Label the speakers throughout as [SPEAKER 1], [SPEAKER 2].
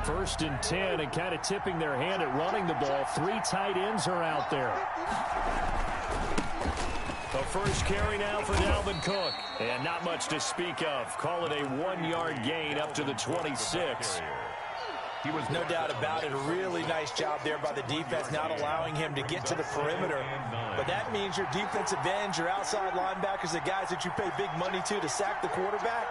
[SPEAKER 1] First and 10, and kind of tipping their hand at running the ball. 3 tight ends are out there. The first carry now for Dalvin Cook. And not much to speak of. Call it a 1-yard gain up to the 26.
[SPEAKER 2] No doubt about it. A really nice job there by the defense, not allowing him to get to the perimeter. But that means your defensive ends, your outside linebackers, the guys that you pay big money to sack the quarterback,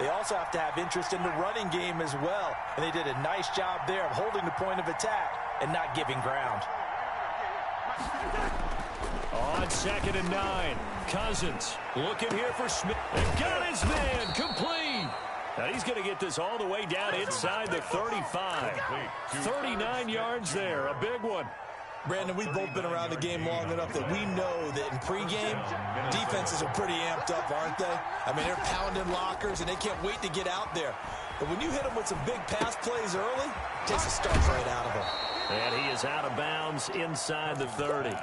[SPEAKER 2] they also have to have interest in the running game as well. And they did a nice job there of holding the point of attack and not giving ground.
[SPEAKER 1] On 2nd and 9, Cousins looking here for Smith. And got his man complete. Now he's going to get this all the way down inside the 35. 39 yards there, a big one.
[SPEAKER 2] Brandon, we've both been around the game long enough that we know that in pregame, defenses are pretty amped up, aren't they? I mean, they're pounding lockers, and they can't wait to get out there. But when you hit them with some big pass plays early, it takes the starch right out of them.
[SPEAKER 1] And he is out of bounds inside the 30.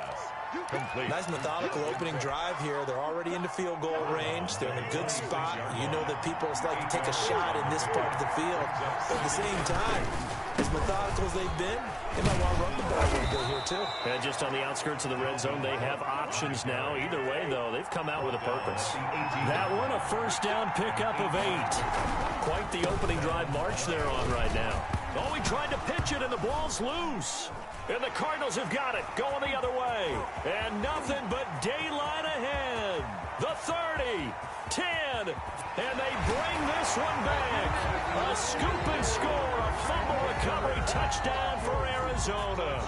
[SPEAKER 3] Complete.
[SPEAKER 2] Nice methodical opening drive here. They're already in the field goal range. They're in a good spot. You know that people like to take a shot in this part of the field. But at the same time, as methodical as they've been, they might want to run the ball a little bit here too.
[SPEAKER 1] And just on the outskirts of the red zone, they have options now. Either way, though, they've come out with a purpose. That one, a first down pickup of 8. Quite the opening drive march they're on right now. Oh, he tried to pitch it, and the ball's loose. And the Cardinals have got it, going the other way. And nothing but daylight ahead. The 30, 10, and they bring this one back. A scoop and score, a fumble recovery touchdown for Arizona.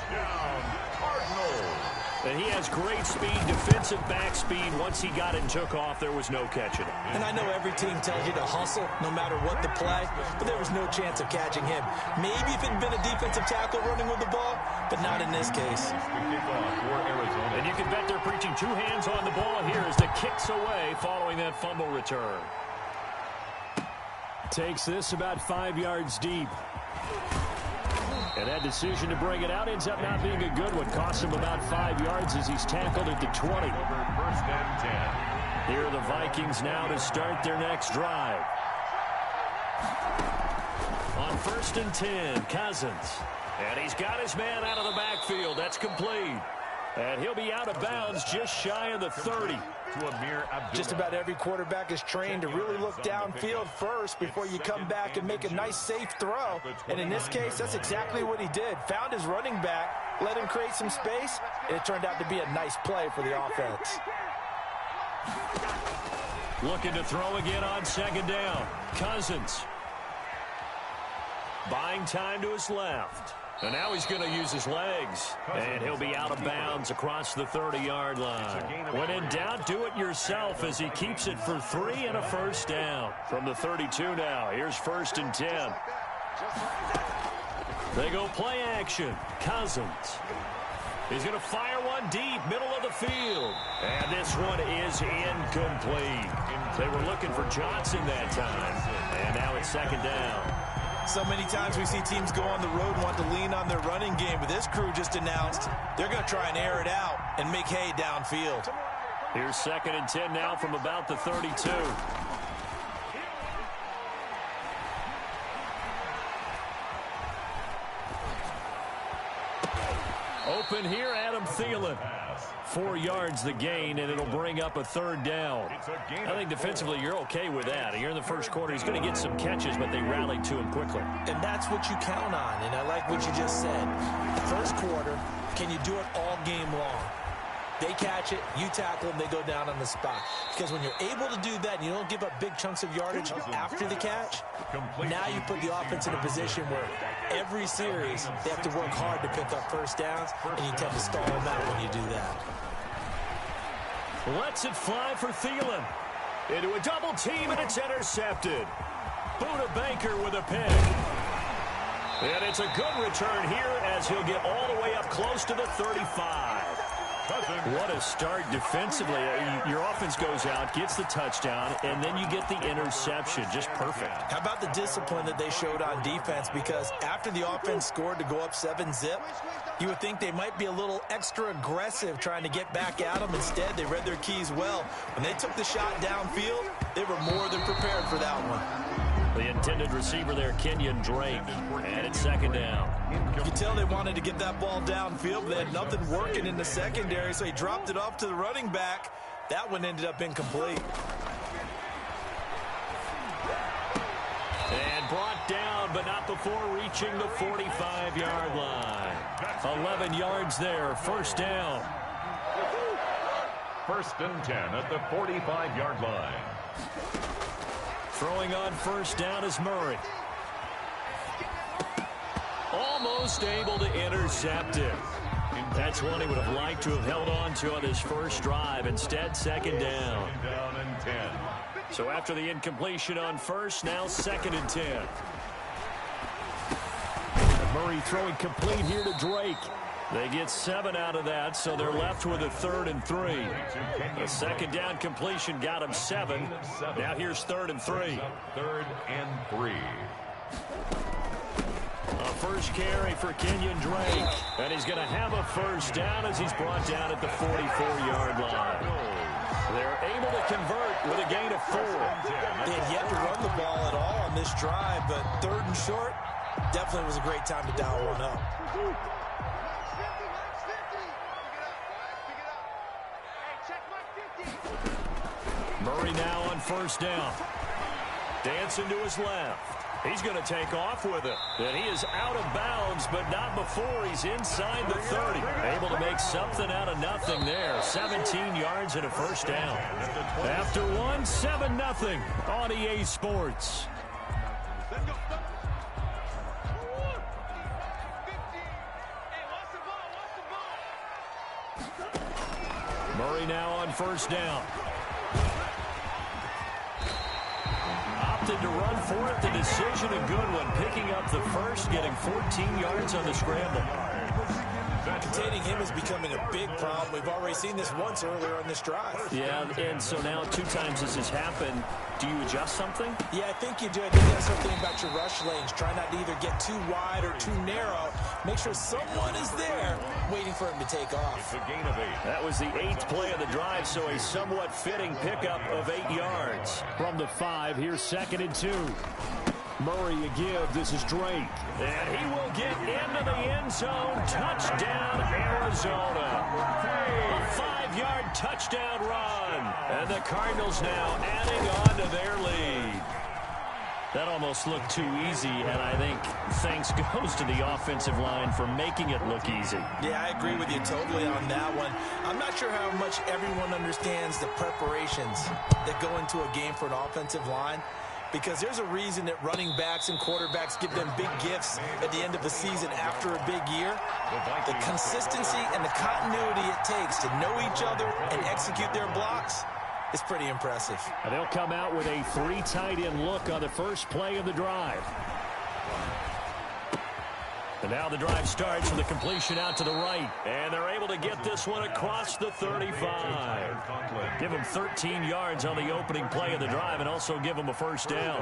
[SPEAKER 3] Cardinals.
[SPEAKER 1] And he has great speed, defensive back speed. Once he got it and took off, there was no catching him.
[SPEAKER 2] And I know every team tells you to hustle no matter what the play, but there was no chance of catching him. Maybe if it had been a defensive tackle running with the ball, but not in this case.
[SPEAKER 1] And you can bet they're preaching 2 hands on the ball here as the kick's away following that fumble return. Takes this about 5 yards deep. And that decision to bring it out ends up not being a good one. Costs him about 5 yards as he's tackled at the 20.
[SPEAKER 3] First and 10.
[SPEAKER 1] Here are the Vikings now to start their next drive. On 1st and 10, Cousins. And he's got his man out of the backfield. That's complete. And he'll be out of bounds just shy of the 30.
[SPEAKER 2] Just about every quarterback is trained to really look downfield first before you come back and make a nice, safe throw. And in this case, that's exactly what he did. Found his running back, let him create some space, and it turned out to be a nice play for the offense.
[SPEAKER 1] Looking to throw again on 2nd down. Cousins. Buying time to his left. And now he's going to use his legs. And he'll be out of bounds across the 30-yard line. When in doubt, do it yourself as he keeps it for 3 and a first down. From the 32 now, here's 1st and 10. They go play action. Cousins. He's going to fire one deep, middle of the field. And this one is incomplete. They were looking for Johnson that time. And now it's 2nd down.
[SPEAKER 2] So many times we see teams go on the road and want to lean on their running game, but this crew just announced they're going to try and air it out and make hay downfield.
[SPEAKER 1] Here's 2nd and 10 now from about the 32. Open here, Adam Thielen. 4 yards the gain, and it'll bring up a 3rd down. I think defensively you're okay with that. Here in the first quarter, he's going to get some catches, but they rallied to him quickly.
[SPEAKER 2] And that's what you count on, and I like what you just said. First quarter, can you do it all game long? They catch it, you tackle them, they go down on the spot. Because when you're able to do that and you don't give up big chunks of yardage after the catch, now you put the offense in a position where every series they have to work hard to pick up first downs, and you tend to stall them out when you do that.
[SPEAKER 1] Lets it fly for Thielen. Into a double team, and it's intercepted. Buda Baker with a pick. And it's a good return here as he'll get all the way up close to the 35. What a start defensively. Your offense goes out, gets the touchdown, and then you get the interception. Just perfect.
[SPEAKER 2] How about the discipline that they showed on defense? Because after the offense scored to go up 7-zip, you would think they might be a little extra aggressive trying to get back at them. Instead, they read their keys well. When they took the shot downfield, they were more than prepared for that one.
[SPEAKER 1] The intended receiver there, Kenyon Drake. And it's second down.
[SPEAKER 2] You can tell they wanted to get that ball downfield, but they had nothing working in the secondary, so he dropped it off to the running back. That one ended up incomplete.
[SPEAKER 1] And brought down, but not before reaching the 45-yard line. 11 yards there, first down.
[SPEAKER 3] First and 10 at the 45-yard line.
[SPEAKER 1] Throwing on first down is Murray. Almost able to intercept it. That's one he would have liked to have held on to on his first drive. Instead, second down.
[SPEAKER 3] Down and 10.
[SPEAKER 1] So after the incompletion on first, now second and 10. Murray throwing complete here to Drake. They get 7 out of that, so they're left with a 3rd and 3. The second down completion got him 7. Now here's 3rd and 3.
[SPEAKER 3] 3rd and 3.
[SPEAKER 1] A first carry for Kenyon Drake. And he's going to have a first down as he's brought down at the 44-yard line. They're able to convert with a gain of 4.
[SPEAKER 2] They had yet to run the ball at all on this drive, but 3rd and short definitely was a great time to dial one up.
[SPEAKER 1] Murray now on first down. Dancing to his left. He's going to take off with it. And he is out of bounds, but not before he's inside the 30. Able to make something out of nothing there. 17 yards and a first down. After one, 7-0 on EA Sports. Murray now on first down. Opted to run for it. The decision a good one. Picking up the first, getting 14 yards on the scramble.
[SPEAKER 2] Containing him is becoming a big problem. We've already seen this once earlier on this drive.
[SPEAKER 1] Yeah, and so now 2 times this has happened. Do you adjust something?
[SPEAKER 2] Yeah, I think you do. I think that's something about your rush lanes. Try not to either get too wide or too narrow. Make sure someone is there waiting for him to take off.
[SPEAKER 3] It's a gain of 8.
[SPEAKER 1] That was the 8th play of the drive, so a somewhat fitting pickup of 8 yards. From the 5, here's 2nd and 2. Murray a give. This is Drake. And he will get into the end zone. Touchdown, Arizona. A 5-yard touchdown run. And the Cardinals now adding on to their lead. That almost looked too easy, and I think thanks goes to the offensive line for making it look easy.
[SPEAKER 2] Yeah, I agree with you totally on that one. I'm not sure how much everyone understands the preparations that go into a game for an offensive line, because there's a reason that running backs and quarterbacks give them big gifts at the end of the season after a big year. The consistency and the continuity it takes to know each other and execute their blocks is pretty impressive.
[SPEAKER 1] And they'll come out with a 3 tight end look on the first play of the drive. And now the drive starts with a completion out to the right. And they're able to get this one across the 35. Give them 13 yards on the opening play of the drive and also give them a first down.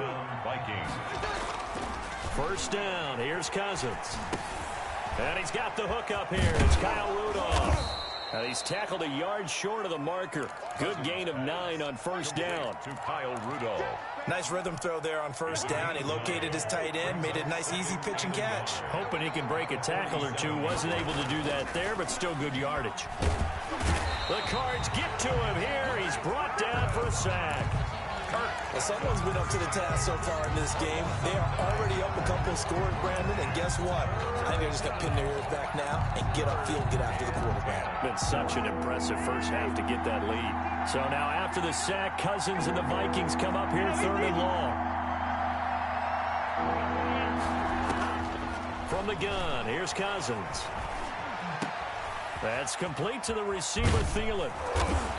[SPEAKER 1] First down. Here's Cousins. And he's got the hook up here. It's Kyle Rudolph. And he's tackled a yard short of the marker. Good gain of 9 on first down.
[SPEAKER 3] To Kyle Rudolph.
[SPEAKER 2] Nice rhythm throw there on first down. He located his tight end, made a nice easy pitch and catch.
[SPEAKER 1] Hoping he can break a tackle or two. Wasn't able to do that there, but still good yardage. The Cards get to him here. He's brought down for a sack.
[SPEAKER 2] Well, someone's been up to the task so far in this game. They are already up a couple of scores, Brandon, and guess what? I think they're just going to pin their ears back now and get upfield, get after the quarterback.
[SPEAKER 1] Been such an impressive first half to get that lead. So now after the sack, Cousins and the Vikings come up here 3rd and long. From the gun, here's Cousins. That's complete to the receiver, Thielen.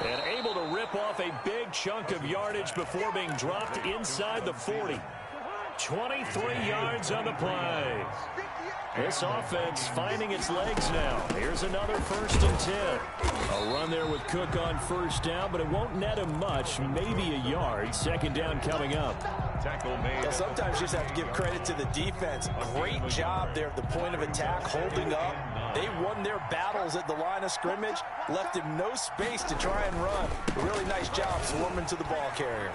[SPEAKER 1] And able to rip off a big chunk of yardage before being dropped inside the 40. 23 yards on the play. This offense finding its legs now. Here's another 1st and 10. A run there with Cook on first down, but it won't net him much. Maybe a yard. 2nd down coming up.
[SPEAKER 3] Tackle made.
[SPEAKER 2] Well, sometimes you just have to give credit to the defense. Great job there at the point of attack, holding up. They won their battles at the line of scrimmage, left him no space to try and run. Really nice job swarming to the ball carrier.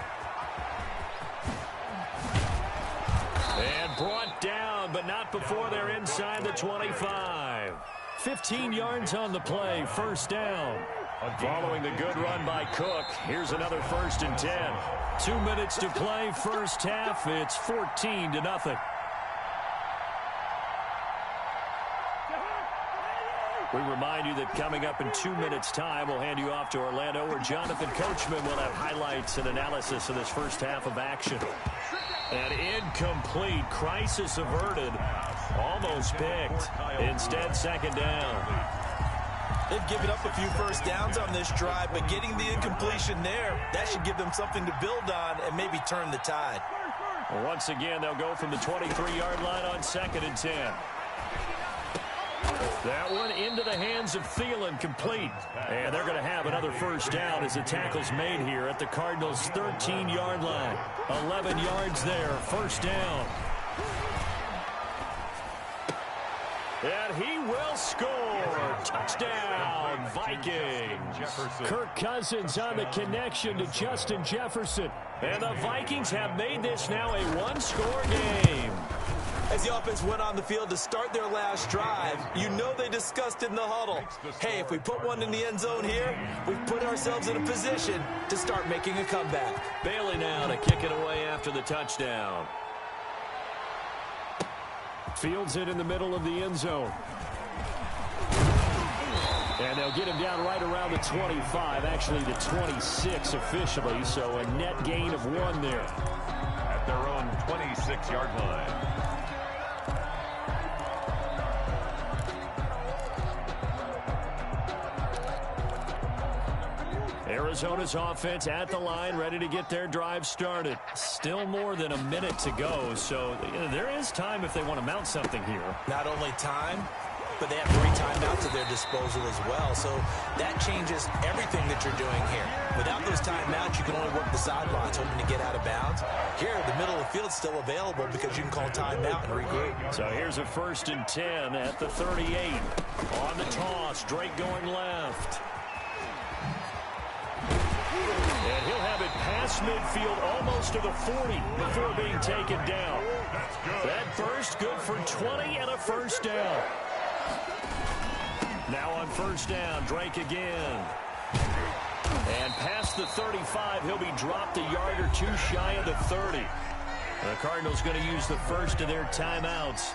[SPEAKER 1] not before they're inside the 25. 15 yards on the play, first down. Following the good run by Cook, here's another 1st and 10. 2 minutes to play, first half. It's 14-0. We remind you that coming up in 2 minutes' time, we'll hand you off to Orlando, where Jonathan Coachman will have highlights and analysis of this first half of action. An incomplete, crisis averted, almost picked. Instead, second down.
[SPEAKER 2] They've given up a few first downs on this drive, but getting the incompletion there, that should give them something to build on and maybe turn the tide.
[SPEAKER 1] Well, once again, they'll go from the 23-yard line on 2nd and 10. That one into the hands of Thielen, complete. And they're going to have another first down as the tackle's made here at the Cardinals' 13-yard line. 11 yards there, first down. And he will score. Touchdown, Vikings. Kirk Cousins on the connection to Justin Jefferson. And the Vikings have made this now a one-score game.
[SPEAKER 2] As the offense went on the field to start their last drive, you know they discussed in the huddle, hey, if we put one in the end zone here, we've put ourselves in a position to start making a comeback.
[SPEAKER 1] Bailey now to kick it away after the touchdown. Fields it in the middle of the end zone. And they'll get him down right around the 25, actually the 26 officially, so a net gain of 1 there.
[SPEAKER 3] At their own 26-yard line.
[SPEAKER 1] Arizona's offense at the line, ready to get their drive started. Still more than a minute to go, so there is time if they want to mount something here.
[SPEAKER 2] Not only time, but they have 3 timeouts at their disposal as well, so that changes everything that you're doing here. Without those timeouts, you can only work the sidelines, hoping to get out of bounds. Here, the middle of the field's still available because you can call timeout and regroup.
[SPEAKER 1] So here's a 1st and 10 at the 38. On the toss, Drake going left. And he'll have it past midfield, almost to the 40 before being taken down. That burst good for 20 and a first down. Now on first down, Drake again. And past the 35, he'll be dropped a yard or 2 shy of the 30. The Cardinals going to use the first of their timeouts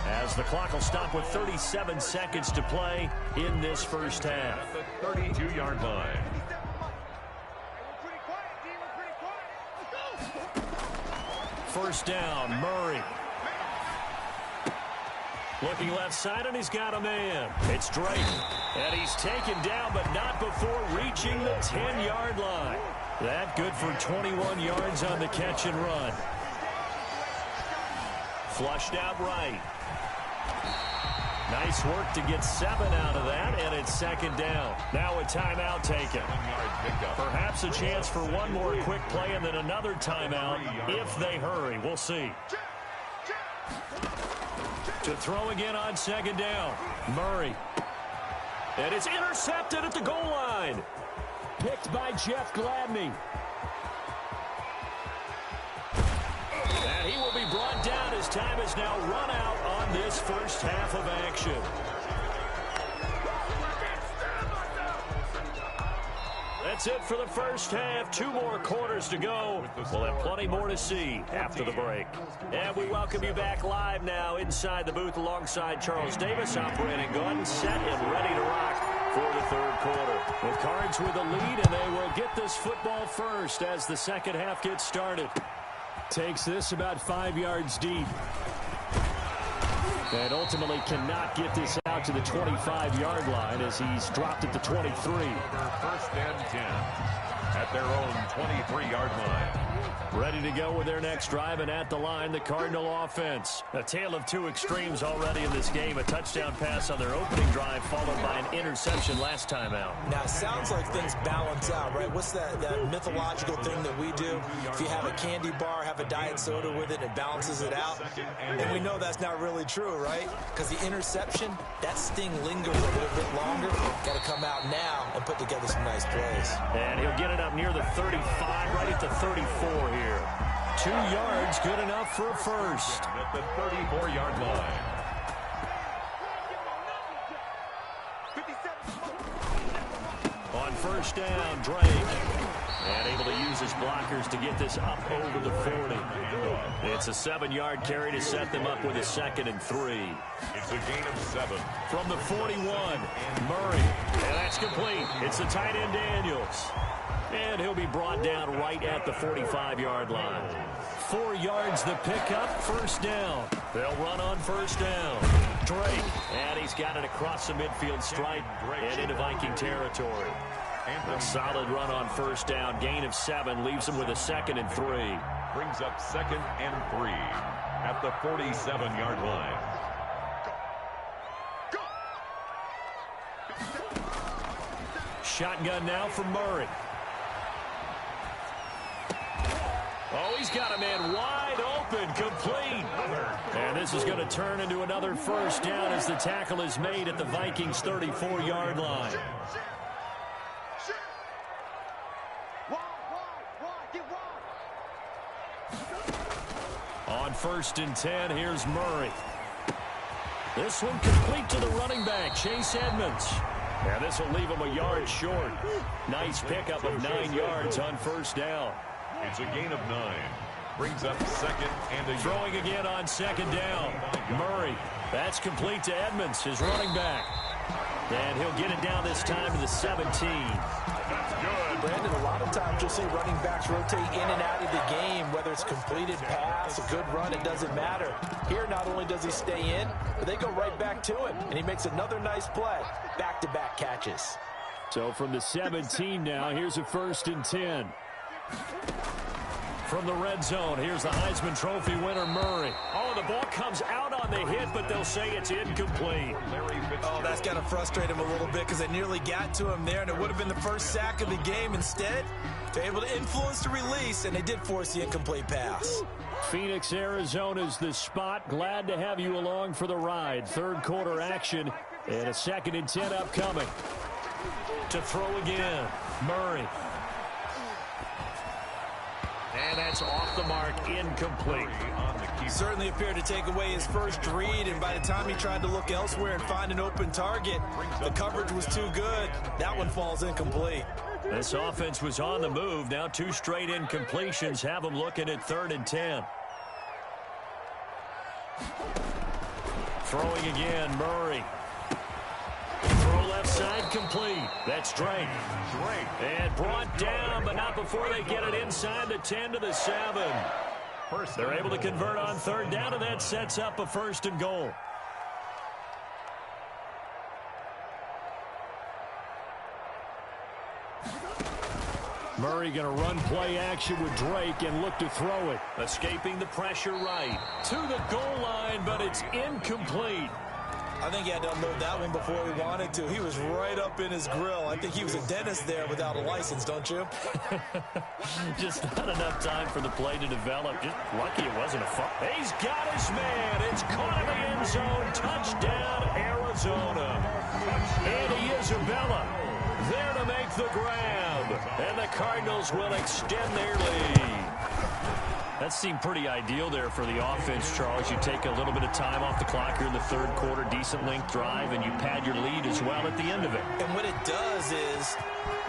[SPEAKER 1] as the clock will stop with 37 seconds to play in this first half.
[SPEAKER 3] At the 32-yard line.
[SPEAKER 1] First down, Murray. Looking left side, and he's got a man. It's Drake. And he's taken down, but not before reaching the 10-yard line. That good for 21 yards on the catch and run. Flushed out right. Nice work to get 7 out of that, and it's second down. Now a timeout taken. Perhaps a chance for one more quick play and then another timeout if they hurry. We'll see. To throw again on second down. Murray. And it's intercepted at the goal line. Picked by Jeff Gladney. And he will be brought down as time is now run out on this first half of action. That's it for the first half. 2 more quarters to go. We'll have plenty more to see after the break. And we welcome you back live now inside the booth alongside Charles Davis. I'm Brandon Gunn, set and ready to rock for the third quarter. The Cards with a lead, and they will get this football first as the second half gets started. Takes this about 5 yards deep. And ultimately cannot get this out to the 25-yard line as he's dropped at the 23.
[SPEAKER 3] First and 10 at their own 23-yard line.
[SPEAKER 1] Ready to go with their next drive, and at the line, the Cardinal offense. A tale of 2 extremes already in this game. A touchdown pass on their opening drive, followed by an interception last time out.
[SPEAKER 2] Now, it sounds like things balance out, right? What's that mythological thing that we do? If you have a candy bar, have a diet soda with it, it balances it out. And we know that's not really true, right? Because the interception, that sting lingers a little bit longer. Got to come out now and put together some nice plays.
[SPEAKER 1] And he'll get it up near the 35, right at the 34 here. here. 2 yards, good enough for a first.
[SPEAKER 3] At the 34-yard line.
[SPEAKER 1] On first down, Drake. And able to use his blockers to get this up over the 40. It's a 7-yard carry to set them up with a 2nd and 3.
[SPEAKER 3] It's a gain of 7.
[SPEAKER 1] From the 41, Murray. And that's complete. It's the tight end, Daniels. And he'll be brought down right at the 45-yard line. 4 yards the pickup, first down. They'll run on first down. Drake. And he's got it across the midfield stripe and into Viking territory. A solid run on first down. Gain of 7 leaves him with a 2nd and 3.
[SPEAKER 3] Brings up 2nd and 3 at the 47-yard line.
[SPEAKER 1] Shotgun now for Murray. Oh, he's got a man wide open, complete. And this is going to turn into another first down as the tackle is made at the Vikings' 34-yard line. On 1st and 10, here's Murray. This one complete to the running back, Chase Edmonds. And this will leave him a yard short. Nice pickup of 9 yards on first down.
[SPEAKER 3] It's a gain of 9. Brings up 2nd and a yard.
[SPEAKER 1] Throwing again on 2nd down. Murray. That's complete to Edmonds, his running back. And he'll get it down this time to the 17.
[SPEAKER 3] That's good.
[SPEAKER 2] Brandon, a lot of times you'll see running backs rotate in and out of the game, whether it's completed pass, a good run, it doesn't matter. Here, not only does he stay in, but they go right back to him, and he makes another nice play. Back-to-back catches.
[SPEAKER 1] So from the 17 now, here's a 1st and 10. From the red zone, here's the Heisman Trophy winner, Murray. Oh, the ball comes out on the hit, but they'll say it's incomplete.
[SPEAKER 2] Oh, that's got to frustrate him a little bit because they nearly got to him there, and it would have been the first sack of the game. Instead, they're able to influence the release, and they did force the incomplete pass.
[SPEAKER 1] Phoenix, Arizona's the spot. Glad to have you along for the ride. 3rd quarter action, and a 2nd and 10 upcoming. To throw again, Murray. And that's off the mark, incomplete.
[SPEAKER 2] Certainly appeared to take away his first read, and by the time he tried to look elsewhere and find an open target, the coverage was too good. That one falls incomplete.
[SPEAKER 1] This offense was on the move. Now 2 straight incompletions have them looking at 3rd and 10. Throwing again, Murray. Throw left side complete. That's Drake. And brought down, but not before they get it inside the 10 to the 7. They're able to convert on 3rd down, and that sets up a 1st and goal. Murray going to run play action with Drake and look to throw it. Escaping the pressure right. To the goal line, but it's incomplete.
[SPEAKER 2] I think he had to unload that one before he wanted to. He was right up in his grill. I think he was a dentist there without a license, don't you?
[SPEAKER 1] Just not enough time for the play to develop. Just lucky it wasn't a foul. He's got his man. It's caught in the end zone. Touchdown, Arizona. Andy Isabella there to make the grab. And the Cardinals will extend their lead. That seemed pretty ideal there for the offense, Charles. You take a little bit of time off the clock here in the 3rd quarter, decent length drive, and you pad your lead as well at the end of it.
[SPEAKER 2] And what it does is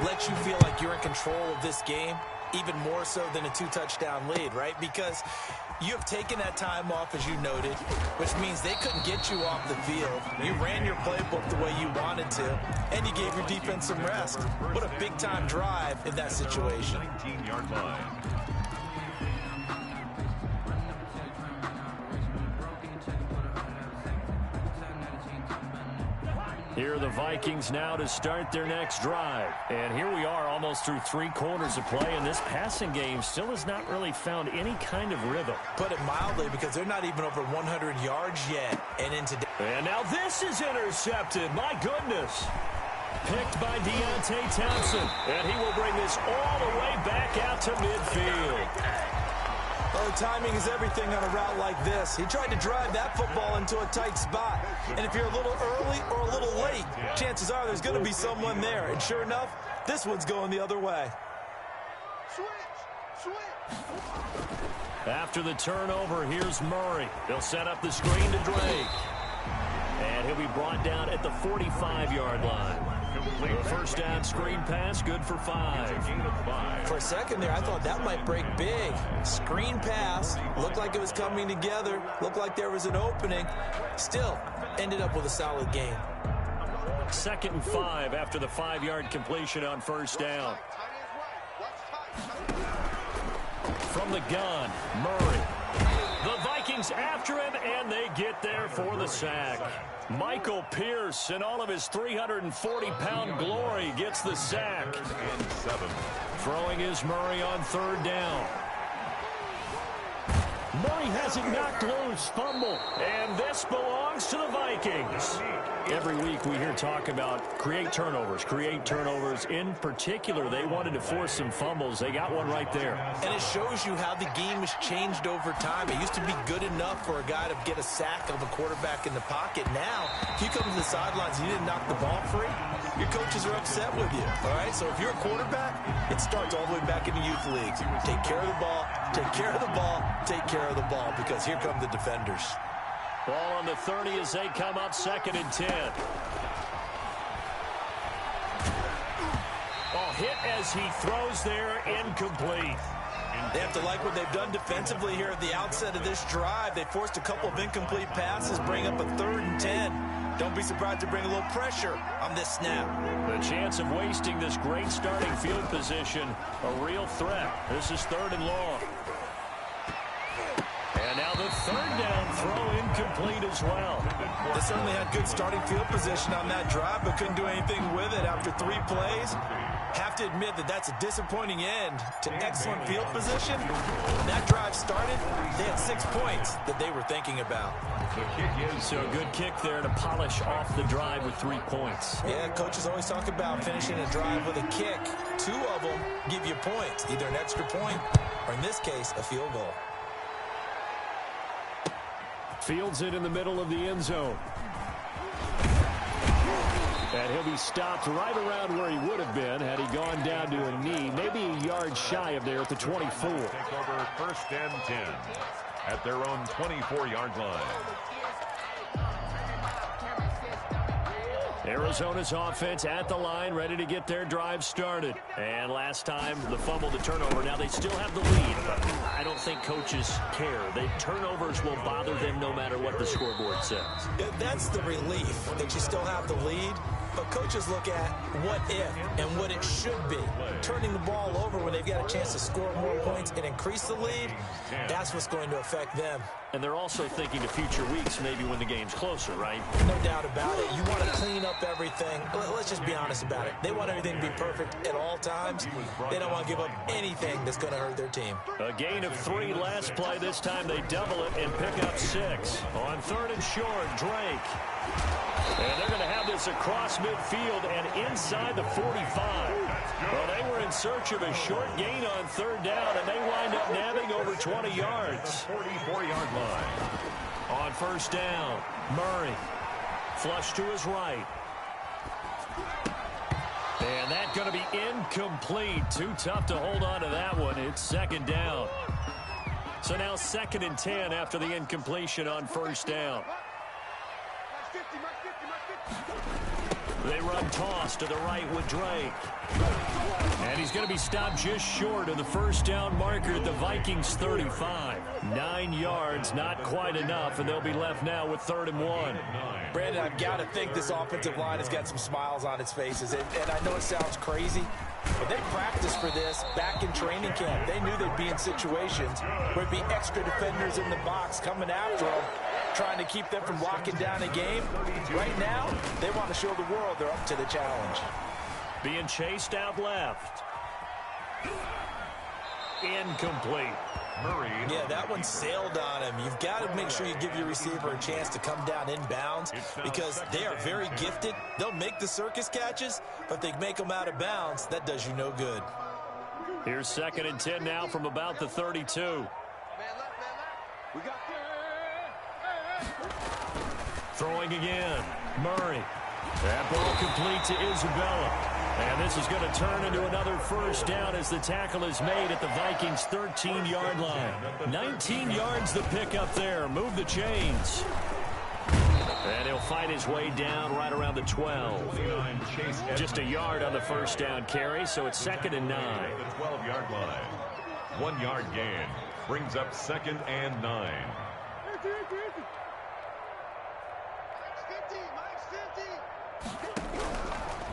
[SPEAKER 2] let you feel like you're in control of this game, even more so than a 2-touchdown lead, right? Because you have taken that time off, as you noted, which means they couldn't get you off the field. You ran your playbook the way you wanted to, and you gave your defense some rest. What a big-time drive in that situation.
[SPEAKER 3] 19-yard line.
[SPEAKER 1] Here are the Vikings now to start their next drive. And here we are almost through 3 quarters of play, and this passing game still has not really found any kind of rhythm.
[SPEAKER 2] Put it mildly, because they're not even over 100 yards yet. And
[SPEAKER 1] now this is intercepted. My goodness. Picked by Deontay Thompson. And he will bring this all the way back out to midfield.
[SPEAKER 2] Oh, timing is everything on a route like this. He tried to drive that football into a tight spot. And if you're a little early or a little late, chances are there's going to be someone there. And sure enough, this one's going the other way.
[SPEAKER 1] After the turnover, here's Murray. They'll set up the screen to Drake. And he'll be brought down at the 45-yard line. The first down screen pass, good for 5.
[SPEAKER 2] For a second there, I thought that might break big. Screen pass, looked like it was coming together, looked like there was an opening. Still, ended up with a solid gain.
[SPEAKER 1] 2nd and 5 after the 5-yard completion on first down. From the gun, Murray. The Vikings after him, and they get there for the sack. Michael Pierce, in all of his 340-pound glory, gets the sack.
[SPEAKER 3] And 7.
[SPEAKER 1] Throwing is Murray on 3rd down. Murray has it knocked loose, fumble. And this belongs to the Vikings. Every week we hear talk about create turnovers. In particular, they wanted to force some fumbles. They got one right there.
[SPEAKER 2] And it shows you how the game has changed over time. It used to be good enough for a guy to get a sack of a quarterback in the pocket. Now, if you come to the sidelines and you didn't knock the ball free, your coaches are upset with you. All right, so if you're a quarterback, it starts all the way back in the youth leagues. Take care of the ball, take care of the ball, take care of the ball, because here come the defenders.
[SPEAKER 1] Ball on the 30 as they come up 2nd and 10. Oh, hit as he throws there, incomplete.
[SPEAKER 2] They have to like what they've done defensively here at the outset of this drive. They forced a couple of incomplete passes, bring up a 3rd and 10. Don't be surprised to bring a little pressure on this snap.
[SPEAKER 1] The chance of wasting this great starting field position, a real threat. This is 3rd and long. And now the 3rd down throw incomplete as well.
[SPEAKER 2] They certainly had good starting field position on that drive, but couldn't do anything with it after 3 plays. Have to admit that that's a disappointing end to excellent field position. When that drive started, they had 6 points that they were thinking about.
[SPEAKER 1] So a good kick there to polish off the drive with 3 points.
[SPEAKER 2] Yeah, coaches always talk about finishing a drive with a kick. 2 of them give you points, either an extra point or, in this case, a field goal.
[SPEAKER 1] Fields it in the middle of the end zone. And he'll be stopped right around where he would have been had he gone down to a knee, maybe a yard shy of there at the 24.
[SPEAKER 3] Take over 1st and 10 at their own 24-yard line.
[SPEAKER 1] Arizona's offense at the line, ready to get their drive started. And last time, the fumble, the turnover. Now they still have the lead, but I don't think coaches care. The turnovers will bother them no matter what the scoreboard says.
[SPEAKER 2] Yeah, that's the relief, that you still have the lead. But coaches look at what if and what it should be. Turning the ball over when they've got a chance to score more points and increase the lead, that's what's going to affect them.
[SPEAKER 1] And they're also thinking to future weeks, maybe when the game's closer, right?
[SPEAKER 2] No doubt about it. You want to clean up everything. Let's just be honest about it. They want everything to be perfect at all times. They don't want to give up anything that's going to hurt their team.
[SPEAKER 1] A gain of 3 last play. This time they double it and pick up 6. On 3rd and short, Drake. And they're going to have this across midfield and inside the 45. Well, they were in search of a short gain on 3rd down, and they wind up nabbing over 20 yards.
[SPEAKER 3] 44-yard line.
[SPEAKER 1] On 1st down, Murray. Flush to his right. And that's going to be incomplete. Too tough to hold on to that one. It's 2nd down. So now 2nd and 10 after the incompletion on 1st down. They run toss to the right with Drake. And he's going to be stopped just short of the 1st down marker at the Vikings 35. 9 yards, not quite enough, and they'll be left now with 3rd and 1.
[SPEAKER 2] Brandon, I've got to think this offensive line has got some smiles on its faces. And I know it sounds crazy, but they practiced for this back in training camp. They knew they'd be in situations where there'd be extra defenders in the box coming after them, trying to keep them from locking down a game. Right now, they want to show the world they're up to the challenge.
[SPEAKER 1] Being chased out left. Incomplete.
[SPEAKER 3] Murray.
[SPEAKER 2] Yeah, that one sailed on him. You've got to make sure you give your receiver a chance to come down inbounds because they are very gifted. They'll make the circus catches, but if they make them out of bounds, that does you no good.
[SPEAKER 1] Here's 2nd and 10 now from about the 32. Throwing again. Murray. That ball complete to Isabella. And this is going to turn into another first down as the tackle is made at the Vikings' 13-yard line. 19 yards the pickup there. Move the chains. And he'll fight his way down right around the 12. Just a yard on the first down carry, so it's 2nd and 9.
[SPEAKER 3] The 12-yard line. 1 yard gain brings up 2nd and 9.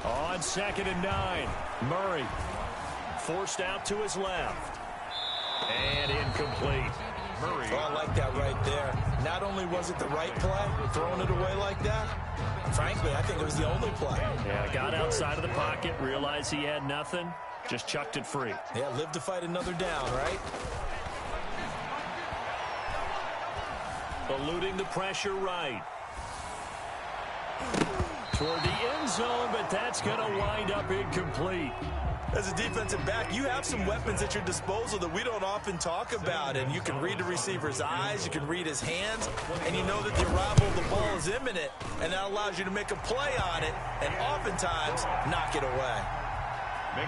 [SPEAKER 1] On 2nd and 9, Murray forced out to his left. And incomplete.
[SPEAKER 3] Murray.
[SPEAKER 2] Oh, I like that right there. Not only was it the right play, throwing it away like that, frankly, I think it was the only play.
[SPEAKER 1] Yeah, got outside of the pocket, realized he had nothing, just chucked it free.
[SPEAKER 2] Yeah, live to fight another down, right?
[SPEAKER 1] Eluding the pressure right. Toward the end zone, but that's going to wind up incomplete.
[SPEAKER 2] As a defensive back, you have some weapons at your disposal that we don't often talk about, and you can read the receiver's eyes, you can read his hands, and you know that the arrival of the ball is imminent, and that allows you to make a play on it and oftentimes knock it away.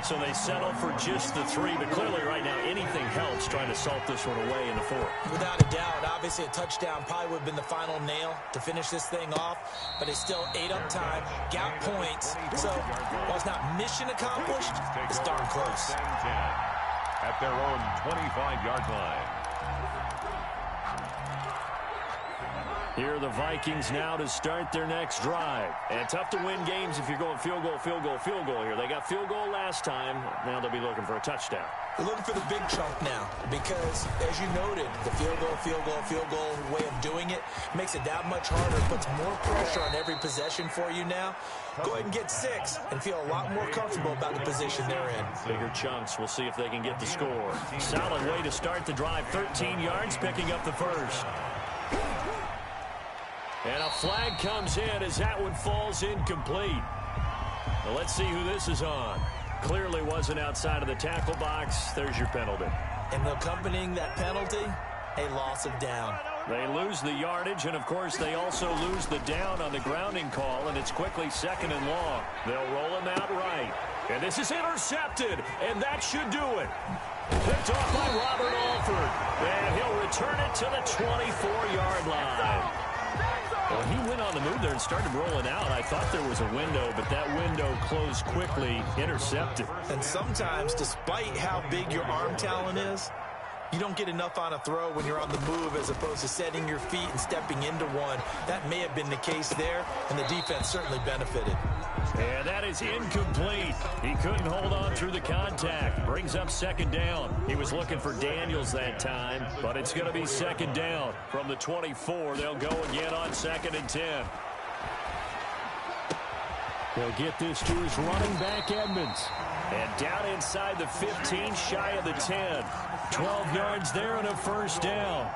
[SPEAKER 1] So they settle for just the 3, but clearly right now anything helps trying to salt this one away in the 4th.
[SPEAKER 2] Without a doubt, obviously a touchdown probably would have been the final nail to finish this thing off, but it still ate up time, got points, so while it's not mission accomplished, it's darn close.
[SPEAKER 3] At their own 25-yard line.
[SPEAKER 1] Here are the Vikings now to start their next drive. And tough to win games if you're going field goal, field goal, field goal here. They got field goal last time. Now they'll be looking for a touchdown.
[SPEAKER 2] They're looking for the big chunk now because, as you noted, the field goal, field goal, field goal way of doing it makes it that much harder. It puts more pressure on every possession for you now. Go ahead and get 6 and feel a lot more comfortable about the position they're in.
[SPEAKER 1] Bigger chunks. We'll see if they can get the score. Solid way to start the drive. 13 yards, picking up the first. And a flag comes in as that one falls incomplete. Well, let's see who this is on. Clearly wasn't outside of the tackle box. There's your penalty.
[SPEAKER 2] And accompanying that penalty, a loss of down.
[SPEAKER 1] They lose the yardage, and, of course, they also lose the down on the grounding call, and it's quickly 2nd and long. They'll roll him out right. And this is intercepted, and that should do it. Picked off by Robert Alford, and he'll return it to the 24-yard line. Well, he went on the move there and started rolling out. I thought there was a window, but that window closed quickly, intercepted.
[SPEAKER 2] And sometimes, despite how big your arm talent is, you don't get enough on a throw when you're on the move as opposed to setting your feet and stepping into one. That may have been the case there, and the defense certainly benefited.
[SPEAKER 1] And that is incomplete. He couldn't hold on through the contact. Brings up 2nd down. He was looking for Daniels that time, but it's going to be 2nd down. From the 24, they'll go again on 2nd and 10. They'll get this to his running back, Edmonds. And down inside the 15, shy of the 10. 12 yards there and a first down.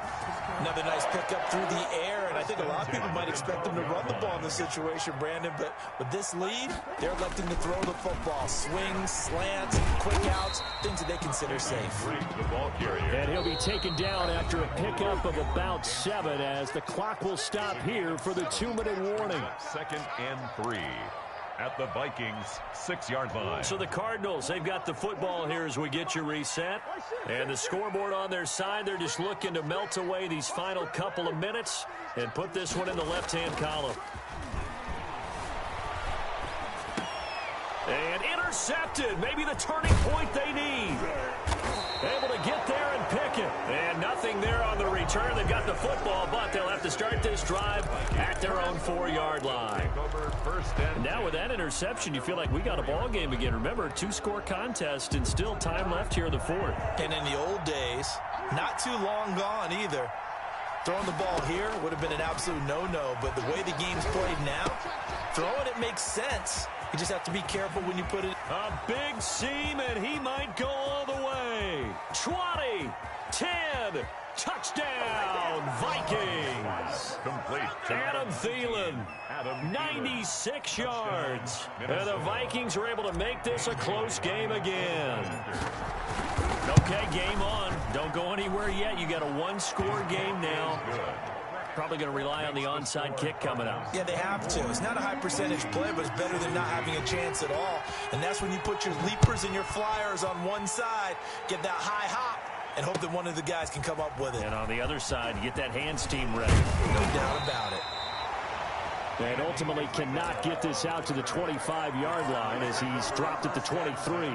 [SPEAKER 2] Another nice pickup through the air, and I think a lot of people might expect them to run the ball in this situation, Brandon, but with this lead, they're electing to throw the football. Swings, slants, quick outs, things that they consider safe.
[SPEAKER 1] And he'll be taken down after a pickup of about 7 as the clock will stop here for the 2-minute warning.
[SPEAKER 3] 2nd and 3. At the Vikings' 6-yard line.
[SPEAKER 1] So the Cardinals, they've got the football here as we get you reset. And the scoreboard on their side, they're just looking to melt away these final couple of minutes and put this one in the left-hand column. And intercepted. Maybe the turning point they need. Able to get there and pick it. And nothing there on the return. They've got the football, but they'll have to start this drive at their own 4-yard line. And now with that interception, you feel like we got a ball game again. Remember, a 2-score contest and still time left here in the 4th.
[SPEAKER 2] And in the old days, not too long gone either. Throwing the ball here would have been an absolute no-no, but the way the game's played now, throwing it makes sense. You just have to be careful when you put it.
[SPEAKER 1] A big seam, and he might go all the way. 20, 10, touchdown, Vikings.
[SPEAKER 3] Complete.
[SPEAKER 1] Adam Thielen, 96 yards. And the Vikings are able to make this a close game again. Okay, game on. Don't go anywhere yet. You got a 1-score game now. Probably going to rely on the onside kick coming up.
[SPEAKER 2] Yeah, they have to. It's not a high percentage play, but it's better than not having a chance at all. And that's when you put your leapers and your flyers on one side, get that high hop, and hope that one of the guys can come up with it.
[SPEAKER 1] And on the other side, you get that hands team ready.
[SPEAKER 2] No doubt about it.
[SPEAKER 1] And ultimately cannot get this out to the 25-yard line as he's dropped at the 23.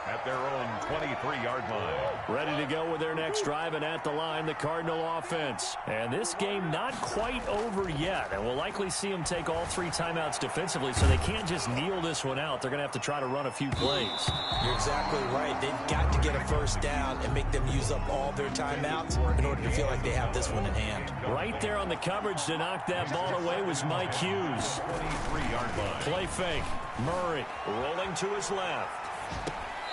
[SPEAKER 3] At their own 23-yard line.
[SPEAKER 1] Ready to go with their next drive, and at the line, the Cardinal offense. And this game not quite over yet, and we'll likely see them take all 3 timeouts defensively, so they can't just kneel this one out. They're going to have to try to run a few plays.
[SPEAKER 2] You're exactly right. They've got to get a first down and make them use up all their timeouts in order to feel like they have this one in hand.
[SPEAKER 1] Right there on the coverage to knock that ball away was Mike Hughes.
[SPEAKER 3] 23-yard line.
[SPEAKER 1] Play fake. Murray rolling to his left.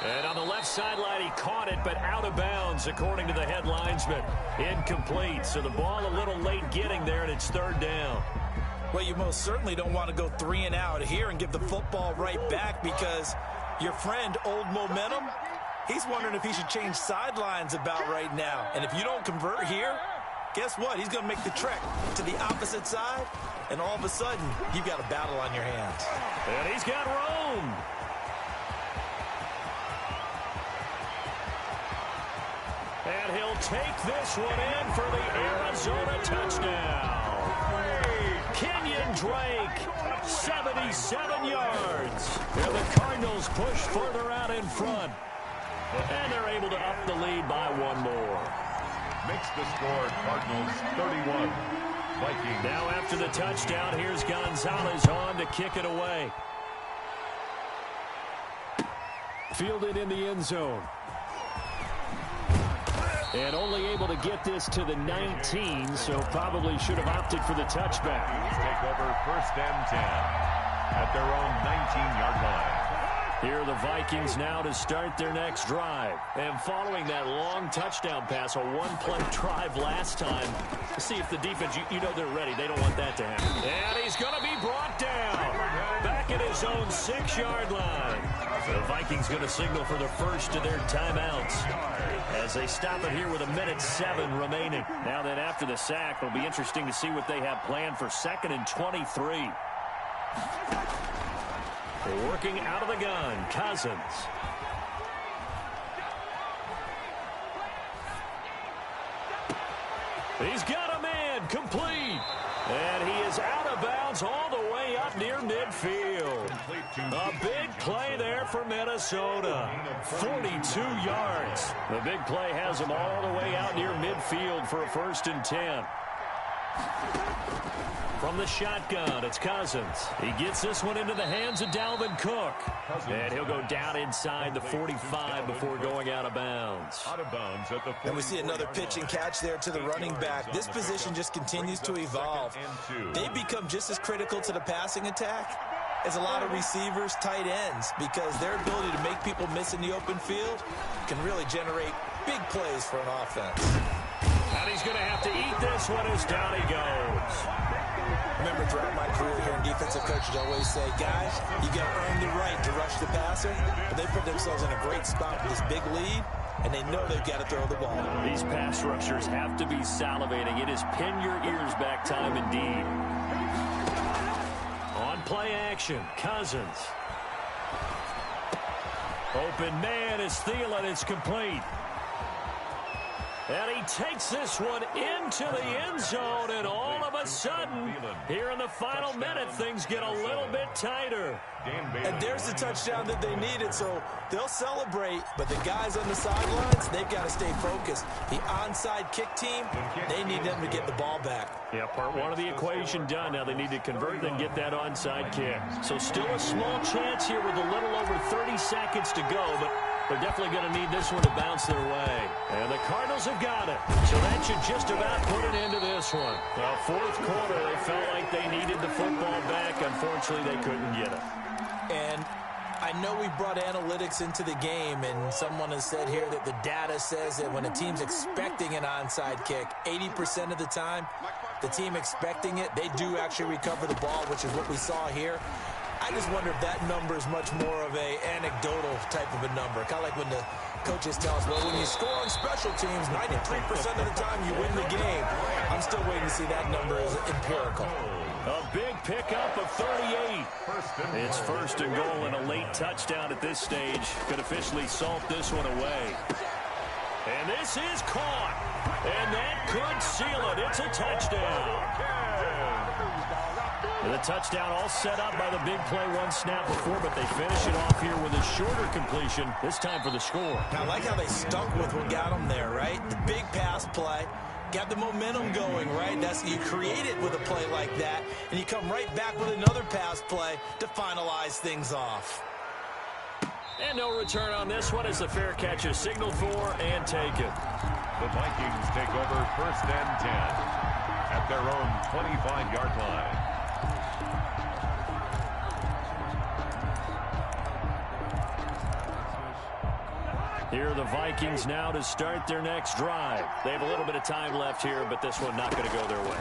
[SPEAKER 1] And on the left sideline, he caught it, but out of bounds, according to the head linesman. Incomplete, so the ball a little late getting there, and it's 3rd down.
[SPEAKER 2] Well, you most certainly don't want to go 3 and out here and give the football right back, because your friend, Old Momentum, he's wondering if he should change sidelines about right now. And if you don't convert here, guess what? He's going to make the trek to the opposite side, and all of a sudden, you've got a battle on your hands.
[SPEAKER 1] And he's got room. And he'll take this one in for the Arizona touchdown. Kenyon Drake, 77 yards. And the Cardinals push further out in front. And they're able to up the lead by 1 more.
[SPEAKER 3] Makes the score Cardinals 31. Vikings.
[SPEAKER 1] Now after the touchdown, here's Gonzalez on to kick it away. Fielded in the end zone. And only able to get this to the 19, so probably should have opted for the touchback.
[SPEAKER 3] Take over 1st and 10 at their own 19-yard line.
[SPEAKER 1] Here are the Vikings now to start their next drive. And following that long touchdown pass, a 1-play drive last time, see if the defense, you know they're ready. They don't want that to happen. And he's going to be brought down. Back at his own 6-yard line. The Vikings going to signal for the first of their timeouts as they stop it here with 1:07 remaining. Now then, after the sack, it'll be interesting to see what they have planned for 2nd and 23. They're working out of the gun. Cousins. He's got a man. Complete. And he is out of bounds all the way up near midfield. A big play there for Minnesota. 42 yards. The big play has him all the way out near midfield for a 1st and 10. From the shotgun, it's Cousins. He gets this one into the hands of Dalvin Cook. And he'll go down inside the 45 before going out of bounds.
[SPEAKER 3] Out of bounds at the 40.
[SPEAKER 2] And we see another pitch and catch there to the running back. This position just continues to evolve. They become just as critical to the passing attack as a lot of receivers, tight ends, because their ability to make people miss in the open field can really generate big plays for an offense.
[SPEAKER 1] And he's going to have to eat this one as down he goes.
[SPEAKER 2] Remember, throughout my career here in defensive coaches, I always say, guys, you got to earn the right to rush the passer. But they put themselves in a great spot with this big lead, and they know they've got to throw the ball.
[SPEAKER 1] These pass rushers have to be salivating. It is pin your ears back time indeed. On play action, Cousins. Open man is Thielen. It's complete. And he takes this one into the end zone, and all of a sudden, here in the final minute, things get a little bit tighter.
[SPEAKER 2] And there's the touchdown that they needed, so they'll celebrate. But the guys on the sidelines, they've got to stay focused. The onside kick team, they need them to get the ball back.
[SPEAKER 1] Yeah, part 1 of the equation done. Now they need to convert and get that onside kick. So still a small chance here with a little over 30 seconds to go, but they're definitely going to need this one to bounce their way. And the Cardinals have got it. So that should just about put an end to this one. Well, 4th quarter, they felt like they needed the football back. Unfortunately, they couldn't get it.
[SPEAKER 2] And I know we brought analytics into the game, and someone has said here that the data says that when a team's expecting an onside kick, 80% of the time, the team expecting it, they do actually recover the ball, which is what we saw here. I just wonder if that number is much more of a anecdotal type of a number. Kind of like when the coaches tell us, well, when you score on special teams, 93% of the time you win the game. I'm still waiting to see that number as empirical.
[SPEAKER 1] A big pickup of 38. It's first and goal and a late touchdown at this stage. Could officially salt this one away. And this is caught. And that could seal it. It's a touchdown. The touchdown all set up by the big play one snap before, but they finish it off here with a shorter completion, this time for the score.
[SPEAKER 2] I like how they stuck with what got them there, right? The big pass play. Got the momentum going, right? You create it with a play like that, and you come right back with another pass play to finalize things off.
[SPEAKER 1] And no return on this one as the fair catch is signaled for and taken.
[SPEAKER 3] The Vikings take over first and 10 at their own 25-yard line.
[SPEAKER 1] Here are the Vikings now to start their next drive. They have a little bit of time left here, but this one not going to go their way.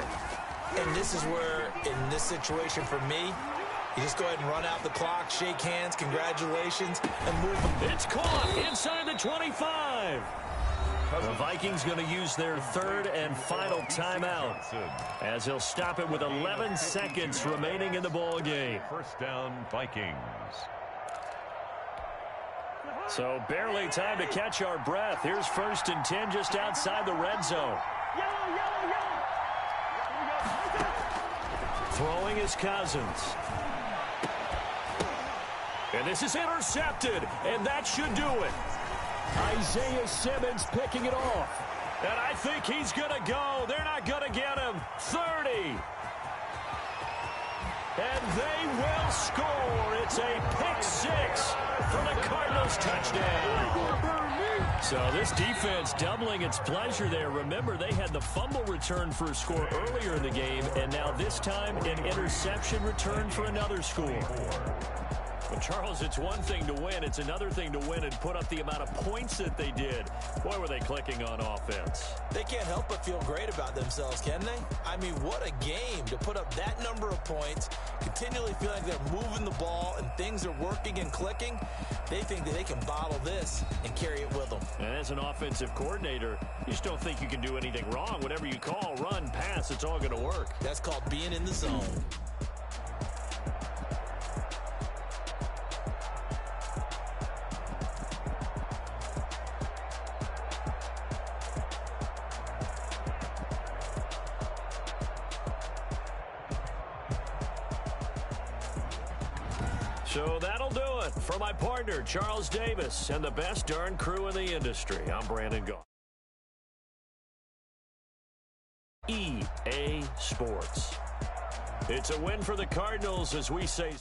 [SPEAKER 2] And this is where, in this situation for me, you just go ahead and run out the clock, shake hands, congratulations, and move them.
[SPEAKER 1] It's caught inside the 25. The Vikings going to use their third and final timeout as they'll stop it with 11 seconds remaining in the ball game.
[SPEAKER 3] First down, Vikings.
[SPEAKER 1] So barely time to catch our breath. Here's first and 10 just outside the red zone. Throwing is Cousins. And this is intercepted, and that should do it. Isaiah Simmons picking it off. And I think he's going to go. They're not going to get him. 30. And they will score. It's a pick six for the Cardinals touchdown. So this defense doubling its pleasure there. Remember, they had the fumble return for a score earlier in the game, and now this time an interception return for another score. Well, Charles, it's one thing to win. It's another thing to win and put up the amount of points that they did. Boy, were they clicking on offense.
[SPEAKER 2] They can't help but feel great about themselves, can they? I mean, what a game to put up that number of points, continually feel like they're moving the ball and things are working and clicking. They think that they can bottle this and carry it with them.
[SPEAKER 1] And as an offensive coordinator, you just don't think you can do anything wrong. Whatever you call, run, pass, it's all going to work.
[SPEAKER 2] That's called being in the zone.
[SPEAKER 1] So that'll do it for my partner, Charles Davis, and the best darn crew in the industry. I'm Brandon Gaw. EA Sports. It's a win for the Cardinals, as we say.